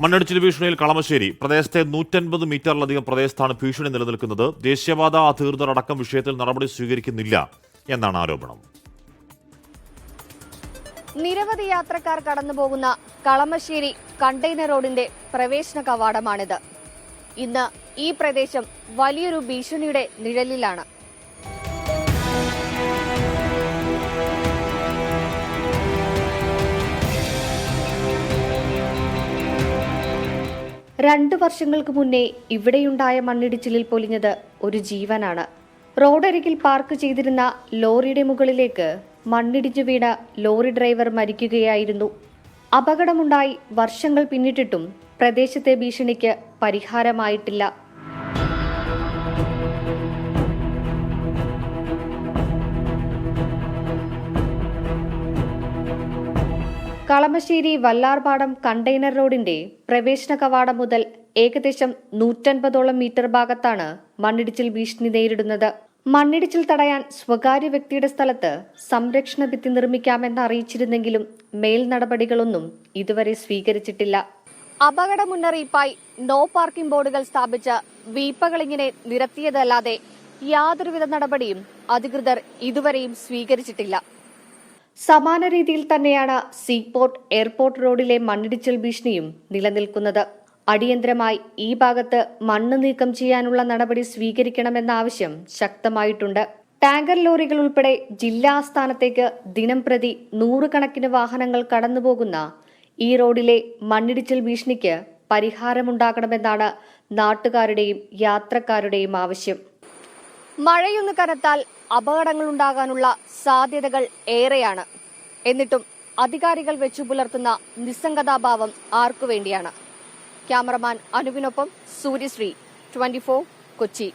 മണ്ണിടിച്ചിൽ ഭീഷണിയിൽ കളമശ്ശേരി പ്രദേശത്തെ 150 മീറ്ററിലധികം പ്രദേശത്താണ് ഭീഷണി നിലനിൽക്കുന്നത്. ദേശീയപാത അധികൃതർ അടക്കം വിഷയത്തിൽ നടപടി സ്വീകരിക്കുന്നില്ല എന്നാണ് ആരോപണം. നിരവധി യാത്രക്കാർ കടന്നുപോകുന്ന കളമശ്ശേരി കണ്ടെയ്നർ റോഡിന്റെ പ്രവേശന കവാടമാണിത്. ഇന്ന് ഈ പ്രദേശം വലിയൊരു ഭീഷണിയുടെ നിഴലിലാണ്. രണ്ടു വർഷങ്ങൾക്ക് മുന്നേ ഇവിടെയുണ്ടായ മണ്ണിടിച്ചിലിൽ പൊലിഞ്ഞത് ഒരു ജീവനാണ്. റോഡരികിൽ പാർക്ക് ചെയ്തിരുന്ന ലോറിയുടെ മുകളിലേക്ക് മണ്ണിടിച്ചു വീണ ലോറി ഡ്രൈവർ മരിക്കുകയായിരുന്നു. അപകടമുണ്ടായി വർഷങ്ങൾ പിന്നിട്ടിട്ടും പ്രദേശത്തെ ഭീഷണിക്ക് പരിഹാരമായിട്ടില്ല. കളമശ്ശേരി വല്ലാർപാടം കണ്ടെയ്നർ റോഡിന്റെ പ്രവേശന കവാടം മുതൽ ഏകദേശം 150ഓളം മീറ്റർ ഭാഗത്താണ് മണ്ണിടിച്ചിൽ ഭീഷണി നേരിടുന്നത്. മണ്ണിടിച്ചിൽ തടയാൻ സ്വകാര്യ വ്യക്തിയുടെ സ്ഥലത്ത് സംരക്ഷണ ഭിത്തി നിർമ്മിക്കാമെന്ന് അറിയിച്ചിരുന്നെങ്കിലും മേൽ നടപടികളൊന്നും ഇതുവരെ സ്വീകരിച്ചിട്ടില്ല. അപകട മുന്നറിയിപ്പായി നോ പാർക്കിംഗ് ബോർഡുകൾ സ്ഥാപിച്ച് വീപ്പകളിങ്ങനെ നിരത്തിയതല്ലാതെ യാതൊരുവിധ നടപടിയും അധികൃതർ ഇതുവരെയും സ്വീകരിച്ചിട്ടില്ല. സമാന രീതിയിൽ തന്നെയാണ് സീപോർട്ട് എയർപോർട്ട് റോഡിലെ മണ്ണിടിച്ചിൽ ഭീഷണിയും നിലനിൽക്കുന്നത്. അടിയന്തരമായി ഈ ഭാഗത്ത് മണ്ണ് നീക്കം ചെയ്യാനുള്ള നടപടി സ്വീകരിക്കണമെന്ന ആവശ്യം ശക്തമായിട്ടുണ്ട്. ടാങ്കർ ലോറികൾ ഉൾപ്പെടെ ജില്ലാ ആസ്ഥാനത്തേക്ക് ദിനംപ്രതി 100 കണക്കിന് വാഹനങ്ങൾ കടന്നുപോകുന്ന ഈ റോഡിലെ മണ്ണിടിച്ചിൽ ഭീഷണിക്ക് പരിഹാരമുണ്ടാകണമെന്നാണ് നാട്ടുകാരുടെയും യാത്രക്കാരുടെയും ആവശ്യം. മഴയൊന്ന് കനത്താൽ അപകടങ്ങളുണ്ടാകാനുള്ള സാധ്യതകൾ ഏറെയാണ്. എന്നിട്ടും അധികാരികൾ വെച്ചുപുലർത്തുന്ന നിസ്സംഗതാഭാവം ആർക്കുവേണ്ടിയാണ്? ക്യാമറമാൻ അനുവിനൊപ്പം സൂര്യശ്രീ, 24 കൊച്ചി.